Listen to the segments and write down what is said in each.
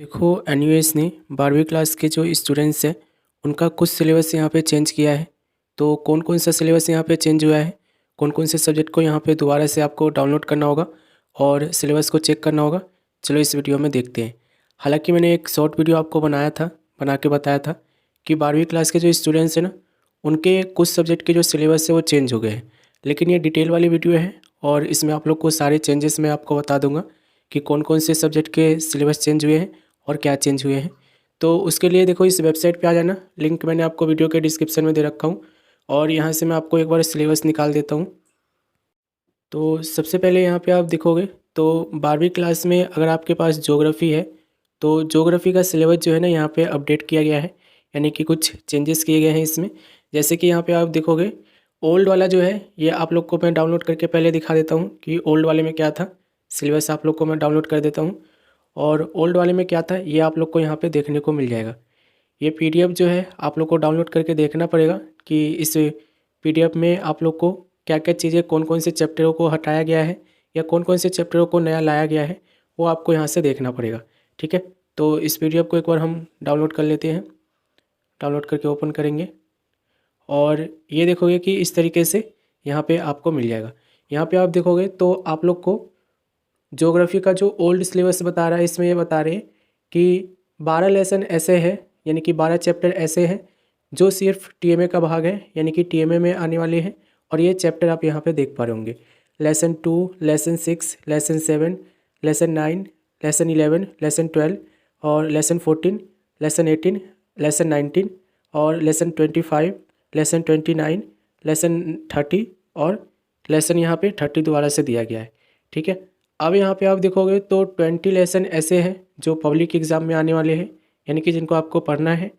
देखो एनयूएस ने 12वीं क्लास के जो स्टूडेंट्स हैं उनका कुछ सिलेबस यहाँ पे चेंज किया है। तो कौन कौन सा सिलेबस यहाँ पे चेंज हुआ है, कौन कौन से सब्जेक्ट को यहाँ पे दोबारा से आपको डाउनलोड करना होगा और सिलेबस को चेक करना होगा, चलो इस वीडियो में देखते हैं। हालांकि मैंने एक शॉर्ट वीडियो आपको बना के बताया था कि 12वीं क्लास के जो स्टूडेंट्स हैं ना, उनके कुछ सब्जेक्ट के जो सिलेबस है वो चेंज हो गए हैं। लेकिन ये डिटेल वाली वीडियो है और इसमें आप लोग को सारे चेंजेस मैं आपको बता दूंगा कि कौन कौन से सब्जेक्ट के सिलेबस चेंज हुए हैं और क्या चेंज हुए हैं। तो उसके लिए देखो इस वेबसाइट पे आ जाना, लिंक मैंने आपको वीडियो के डिस्क्रिप्शन में दे रखा हूँ और यहाँ से मैं आपको एक बार सिलेबस निकाल देता हूँ। तो सबसे पहले यहाँ पे आप देखोगे तो 12वीं क्लास में अगर आपके पास ज्योग्राफी है तो ज्योग्राफी का सिलेबस जो है ना यहाँ पे अपडेट किया गया है, यानी कि कुछ चेंजेस किए गए हैं इसमें। जैसे कि यहाँ पे आप देखोगे ओल्ड वाला जो है ये आप लोग को मैं डाउनलोड करके पहले दिखा देता हूँ कि ओल्ड वाले में क्या था। सिलेबस आप लोग को मैं डाउनलोड कर देता हूँ और ओल्ड वाले में क्या था ये आप लोग को यहाँ पे देखने को मिल जाएगा। ये पीडीएफ जो है आप लोग को डाउनलोड करके देखना पड़ेगा कि इस पीडीएफ में आप लोग को क्या क्या चीज़ें, कौन कौन से चैप्टरों को हटाया गया है या कौन कौन से चैप्टरों को नया लाया गया है, वो आपको यहाँ से देखना पड़ेगा। ठीक है, तो इस पीडीएफ को एक बार हम डाउनलोड कर लेते हैं। डाउनलोड करके ओपन करेंगे और ये देखोगे कि इस तरीके से यहाँ पे आपको मिल जाएगा। यहाँ पे आप देखोगे तो आप लोग को ज्योग्राफी का जो ओल्ड सिलेबस बता रहा है इसमें ये बता रहे हैं कि 12 लेसन ऐसे हैं, यानी कि 12 चैप्टर ऐसे हैं जो सिर्फ टीएमए का भाग है, यानी कि टीएमए में आने वाले हैं। और ये चैप्टर आप यहाँ पे देख पा रहे होंगे, lesson 2, lesson 6, lesson 7, lesson 9, lesson 11, lesson 12 और लेसन 14, लेसन 18, लेसन 19 और लेसन 25, लेसन 29, लेसन 30 और लेसन यहाँ पे 30 दोबारा से दिया गया है। ठीक है, अब यहाँ पे आप देखोगे तो 20 लेसन ऐसे हैं जो पब्लिक एग्ज़ाम में आने वाले हैं, यानी कि जिनको आपको पढ़ना है।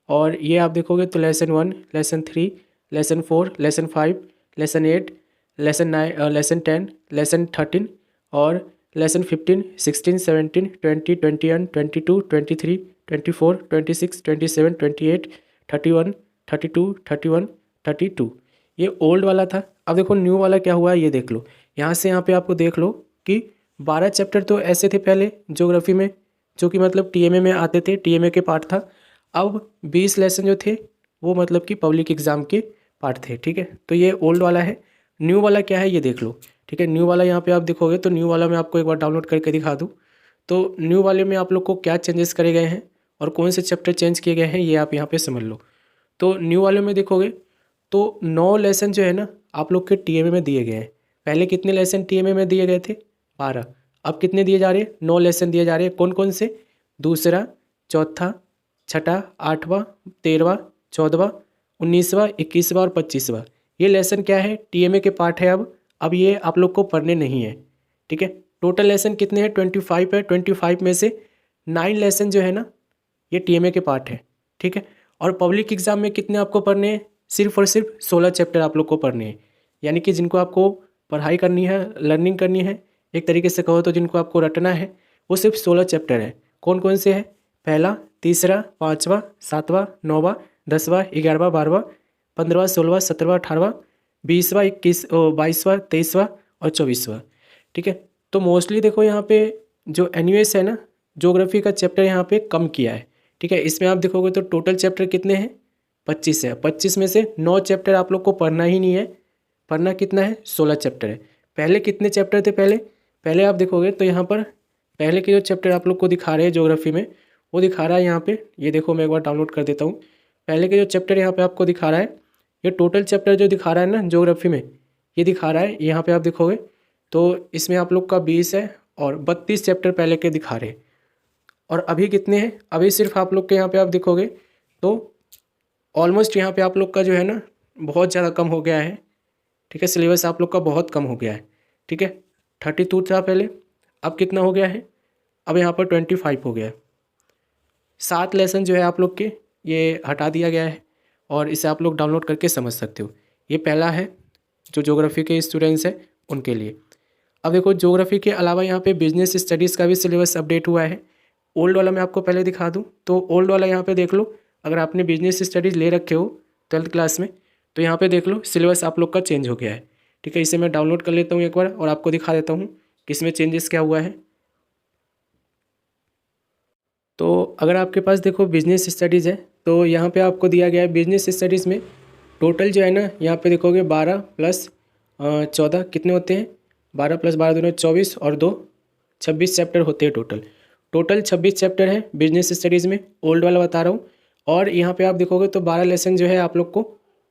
और ये आप देखोगे तो lesson 1, lesson 3, lesson 4, lesson 5, lesson 8, lesson 9, lesson 10, lesson 13 और लेसन 15, 16, 17, 20, 21, 22, 23, 24, 26, 27, 28, 31, 32, 31, 32। ये ओल्ड वाला था। अब देखो न्यू वाला क्या हुआ है ये देख लो। यहाँ से यहाँ पे आपको देख लो कि 12 चैप्टर तो ऐसे थे पहले ज्योग्राफी में, जो कि मतलब टीएमए में आते थे, टीएमए के पार्ट था। अब 20 लेसन जो थे वो मतलब कि पब्लिक एग्ज़ाम के पार्ट थे। ठीक है, तो ये ओल्ड वाला है। न्यू वाला क्या है ये देख लो। ठीक है, न्यू वाला यहाँ पे आप देखोगे तो न्यू वाला मैं आपको एक बार डाउनलोड करके दिखा दूँ तो न्यू वाले में आप लोग को क्या चेंजेस करे गए हैं और कौन से चैप्टर चेंज किए गए हैं ये आप यहाँ पे समझ लो। तो न्यू वाले में देखोगे तो 9 लेसन जो है ना आप लोग के टीएमए में दिए गए हैं। पहले कितने लेसन टीएमए में दिए गए थे? 12। अब कितने दिए जा रहे हैं? 9 लेसन दिए जा रहे हैं। कौन कौन से? दूसरा, चौथा, छठा, आठवां, 13वां, 14वां, 19वां, 21वां और 25वां। ये लेसन क्या है? टीएमए के पार्ट है। अब ये आप लोग को पढ़ने नहीं है। ठीक है, टोटल लेसन कितने हैं? 25 है। 25 में से 9 लेसन जो है ना ये टीएमए के पार्ट है। ठीक है, और पब्लिक एग्जाम में कितने आपको पढ़ने हैं? सिर्फ और सिर्फ 16 चैप्टर आप लोग को पढ़ने हैं। यानी कि जिनको आपको पढ़ाई करनी है, लर्निंग करनी है, एक तरीके से कहो तो जिनको आपको रटना है, वो सिर्फ 16 चैप्टर है। कौन कौन से हैं? पहला, तीसरा, पाँचवा, सातवां, नौवां, 10वां, 11वां, 12वां, 15वां, 16वां, 17वां, 18वां, 20वां, 22वां, 23वां और 24वां। ठीक है, तो मोस्टली देखो यहाँ पे जो एनयूएस है ना, ज्योग्राफी का चैप्टर यहाँ पे कम किया है। ठीक है, इसमें आप देखोगे तो टोटल चैप्टर कितने हैं? 25 है। 25 में से 9 चैप्टर आप लोग को पढ़ना ही नहीं है। पढ़ना कितना है? 16 चैप्टर है। पहले कितने चैप्टर थे? पहले आप देखोगे तो यहाँ पर पहले के जो चैप्टर आप लोग को दिखा रहे हैं ज्योग्राफी में, वो दिखा रहा है यहाँ पे, ये देखो मैं एक बार डाउनलोड कर देता हूँ। पहले के जो चैप्टर यहाँ पे आपको दिखा रहा है, ये टोटल चैप्टर जो दिखा रहा है ना ज्योग्राफी में, ये दिखा रहा है यहाँ पे आप देखोगे तो इसमें आप लोग का 20 है और 32 चैप्टर पहले के दिखा रहे हैं। और अभी कितने हैं? अभी सिर्फ आप लोग के यहाँ पे आप देखोगे तो ऑलमोस्ट यहाँ पे आप लोग का जो है ना बहुत ज़्यादा कम हो गया है। ठीक है, सिलेबस आप लोग का बहुत कम हो गया है। ठीक है, 32 था पहले, अब कितना हो गया है? अब यहाँ पर 25 हो गया है। 7 लेसन जो है आप लोग के ये हटा दिया गया है और इसे आप लोग डाउनलोड करके समझ सकते हो। ये पहला है जो ज्योग्राफी के स्टूडेंट्स हैं उनके लिए। अब देखो ज्योग्राफी के अलावा यहाँ पे बिजनेस स्टडीज़ का भी सिलेबस अपडेट हुआ है। ओल्ड वाला मैं आपको पहले दिखा दूँ तो ओल्ड वाला यहाँ पे देख लो। अगर आपने बिजनेस स्टडीज़ ले रखे हो 12th क्लास में तो यहाँ पे देख लो सिलेबस आप लोग का चेंज हो गया है। ठीक है, इसे मैं डाउनलोड कर लेता हूँ एक बार और आपको दिखा देता हूँ कि इसमें चेंजेस क्या हुआ है। तो अगर आपके पास देखो बिजनेस स्टडीज़ है तो यहाँ पे आपको दिया गया है बिजनेस स्टडीज़ में टोटल जो है ना, यहाँ पे देखोगे 12 प्लस 14 कितने होते हैं, 12 प्लस 12 दोनों 24 और 2 26 चैप्टर होते हैं टोटल। टोटल 26 चैप्टर है बिजनेस स्टडीज़ में, ओल्ड वाला बता रहा हूँ। और यहाँ पे आप देखोगे तो 12 लेसन जो है आप लोग को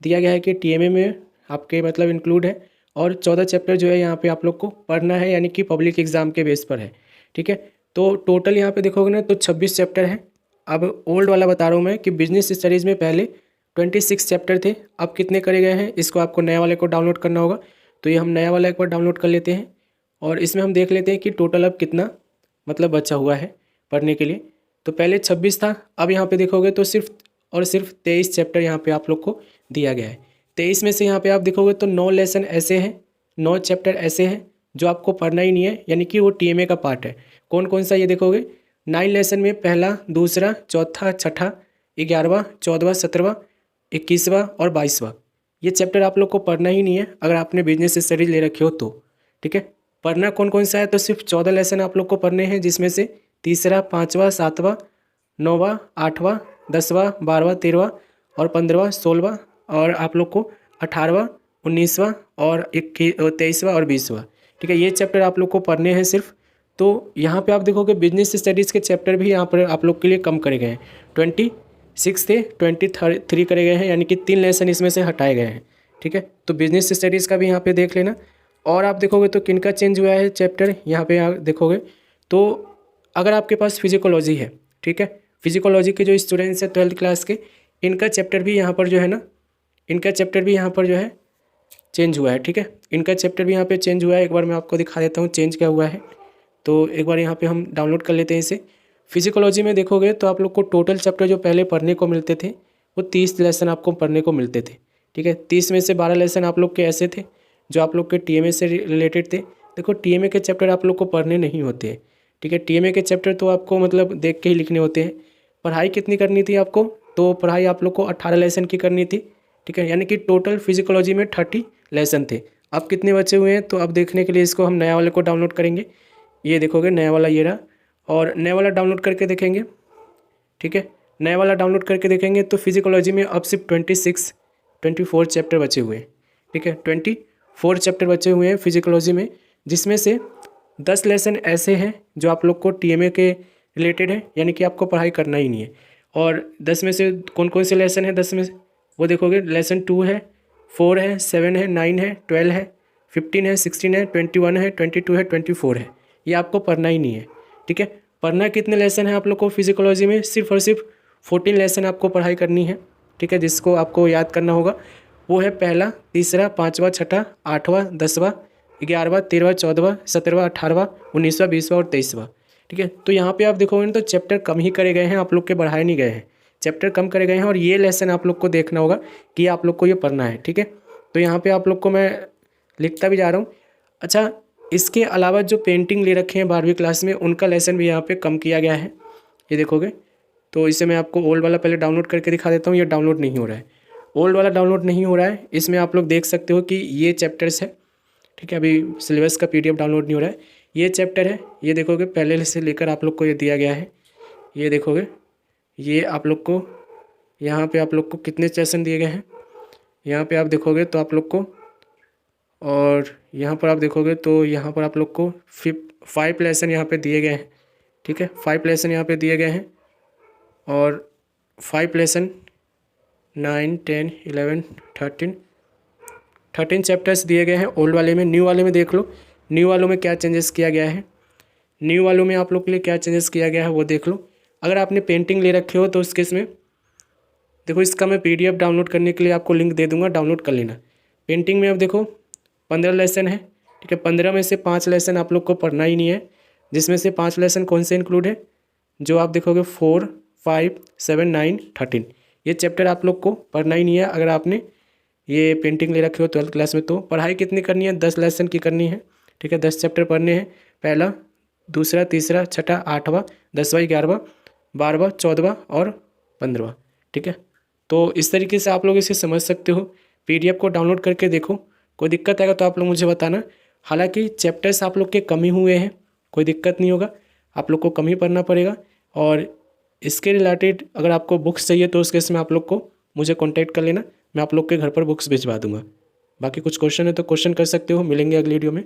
दिया गया है कि टीएमए में आपके मतलब इंक्लूड है, और 14 चैप्टर जो है यहाँ पे आप लोग को पढ़ना है, यानी कि पब्लिक एग्जाम के बेस पर है। ठीक है, तो टोटल यहाँ पे देखोगे ना तो 26 चैप्टर है। अब ओल्ड वाला बता रहा हूँ मैं कि बिजनेस स्टडीज़ में पहले 26 चैप्टर थे, अब कितने करे गए हैं, इसको आपको नया वाले को डाउनलोड करना होगा। तो ये हम नया वाला एक बार डाउनलोड कर लेते हैं और इसमें हम देख लेते हैं कि टोटल अब कितना मतलब बचा हुआ है पढ़ने के लिए। तो पहले 26 था, अब यहाँ पे देखोगे तो सिर्फ और सिर्फ 23 चैप्टर यहाँ पे आप लोग को दिया गया है। 23 में से यहाँ पे आप देखोगे तो 9 लेसन ऐसे हैं, 9 चैप्टर ऐसे हैं जो आपको पढ़ना ही नहीं है, यानी कि वो टीएमए का पार्ट है। कौन कौन सा ये देखोगे, 9 लेसन में पहला, दूसरा, चौथा, छठा, 11वां, 14वां, 17वां, 21वां और 22वां, ये चैप्टर आप लोग को पढ़ना ही नहीं है अगर आपने बिजनेस स्टडीज ले रखी हो तो। ठीक है, पढ़ना कौन कौन सा है, तो सिर्फ 14 लेसन आप लोग को पढ़ने हैं, जिसमें से तीसरा, 5वां, 7वां, 9वां, 8वां, 10वां, 12वां, 13वां और 15वां, 16वां और आप लोग को 18वां, 19वां और 23वां और 20वां। ठीक है, ये चैप्टर आप लोग को पढ़ने हैं सिर्फ। तो यहाँ पे आप देखोगे बिजनेस स्टडीज़ के चैप्टर भी यहाँ पर आप लोग के लिए कम करे गए हैं, 26 थे 23 करे गए हैं, यानी कि 3 लेसन इसमें से हटाए गए हैं। ठीक है, तो बिजनेस स्टडीज़ का भी यहाँ पे देख लेना। और आप देखोगे तो किनका चेंज हुआ है चैप्टर, यहाँ पे आप देखोगे तो अगर आपके पास फिजिकोलॉजी है, ठीक है, फिजिकोलॉजी के जो स्टूडेंट्स हैं 12th क्लास के, इनका चैप्टर भी यहाँ पर जो है ना, इनका चैप्टर भी यहाँ पर जो है चेंज हुआ है। ठीक है, इनका चैप्टर भी यहाँ पे चेंज हुआ है, एक बार मैं आपको दिखा देता हूँ चेंज क्या हुआ है। तो एक बार यहाँ पे हम डाउनलोड कर लेते हैं इसे। फिजिकोलॉजी में देखोगे तो आप लोग को टोटल चैप्टर जो पहले पढ़ने को मिलते थे वो 30 लेसन आपको पढ़ने को मिलते थे। ठीक है, 30 में से 12 लेसन आप लोग के ऐसे थे जो आप लोग के टीएमए से रिलेटेड थे। देखो टीएमए के चैप्टर आप लोग को पढ़ने नहीं होते हैं। ठीक है, टीएमए के चैप्टर तो आपको मतलब देख के ही लिखने होते हैं। पढ़ाई कितनी करनी थी आपको, तो पढ़ाई आप लोग को 18 लेसन की करनी थी। ठीक है, यानी कि टोटल फिजिकोलॉजी में 30 लेसन थे। अब कितने बचे हुए हैं, तो अब देखने के लिए इसको हम नया वाले को डाउनलोड करेंगे। ये देखोगे नया वाला ये रहा, और नया वाला डाउनलोड करके देखेंगे। ठीक है, नया वाला डाउनलोड करके देखेंगे तो फिजिकोलॉजी में अब सिर्फ 24 चैप्टर बचे हुए हैं। ठीक है, 24 चैप्टर बचे हुए हैं फिजिकोलॉजी में, जिसमें से 10 लेसन ऐसे हैं जो आप लोग को टीएमए के रिलेटेड है, यानी कि आपको पढ़ाई करना ही नहीं है। और 10 में से कौन कौन से लेसन है, 10 में से वो देखोगे लेसन 2 है, 4 है, 7 है, 9 है, 12 है, 15 है, 16 है, 21 है, 22 है, 24 है। ये आपको पढ़ना ही नहीं है। ठीक है, पढ़ना कितने लेसन है आप लोग को फिजिकोलॉजी में, सिर्फ और सिर्फ 14 लेसन आपको पढ़ाई करनी है। ठीक है, जिसको आपको याद करना होगा वो है पहला, तीसरा, 5वां, छठा, 8वां, 10वां, 11वां, 13वां, 14वां, 17वां, 18वां, 19वां, 20वां और 23वां। ठीक है, तो यहाँ पे आप देखोगे ना तो चैप्टर कम ही करे गए हैं, आप लोग के बढ़ाए नहीं गए हैं, चैप्टर कम करे गए हैं। और ये लेसन आप लोग को देखना होगा कि आप लोग को ये पढ़ना है। ठीक है, तो यहाँ पे आप लोग को मैं लिखता भी जा रहा हूँ। अच्छा, इसके अलावा जो पेंटिंग ले रखे हैं 12वीं क्लास में, उनका लेसन भी यहाँ पे कम किया गया है, ये देखोगे। तो इसे मैं आपको ओल्ड वाला पहले डाउनलोड करके दिखा देता हूँ। ये डाउनलोड नहीं हो रहा है, ओल्ड वाला डाउनलोड नहीं हो रहा है। इसमें आप लोग देख सकते हो कि ये चैप्टर्स है। ठीक है, अभी सिलेबस का PDF डाउनलोड नहीं हो रहा है, ये चैप्टर है। ये देखोगे पहले से लेकर आप लोग को ये दिया गया है, ये देखोगे। ये आप लोग को यहाँ पे आप लोग को कितने सेशन दिए गए हैं, यहाँ पे आप देखोगे तो आप लोग को, और यहाँ पर आप देखोगे तो यहाँ पर आप लोग को 5 लेसन यहाँ पे दिए गए हैं। ठीक है, 5 लेसन यहाँ पे दिए गए हैं, और 5 लेसन 9, 10, 11, 13 चैप्टर्स दिए गए हैं ओल्ड वाले में। न्यू वाले में देख लो, न्यू वालों में क्या चेंजेस किया गया है, न्यू वालों में आप लोग के लिए क्या चेंजेस किया गया है वो देख लो। अगर आपने पेंटिंग ले रखे हो तो उस केस में देखो, इसका मैं PDF डाउनलोड करने के लिए आपको लिंक दे दूंगा, डाउनलोड कर लेना। पेंटिंग में अब देखो 15 लेसन है। ठीक है, 15 में से 5 लेसन आप लोग को पढ़ना ही नहीं है, जिसमें से 5 लेसन कौन से इंक्लूड है, जो आप देखोगे 4, 5, 7, 9, 13, ये चैप्टर आप लोग को पढ़ना ही नहीं है अगर आपने ये पेंटिंग ले रखे हो 12th क्लास में। तो पढ़ाई कितनी करनी है, 10 लेसन की करनी है। ठीक है, 10 चैप्टर पढ़ने हैं, पहला, दूसरा, तीसरा, छठा, 8वां, 10वां, 11वां, 12वां, 14वां और 15वां। ठीक है, तो इस तरीके से आप लोग इसे समझ सकते हो। PDF को डाउनलोड करके देखो, कोई दिक्कत आएगा तो आप लोग मुझे बताना। हालांकि चैप्टर्स आप लोग के कम ही हुए हैं, कोई दिक्कत नहीं होगा, आप लोग को कम ही पढ़ना पड़ेगा। और इसके रिलेटेड अगर आपको बुक्स चाहिए तो उस केस में आप लोग को मुझे कॉन्टैक्ट कर लेना, मैं आप लोग के घर पर बुक्स भिजवा दूँगा। बाकी कुछ क्वेश्चन है तो क्वेश्चन कर सकते हो। मिलेंगे अगली वीडियो में।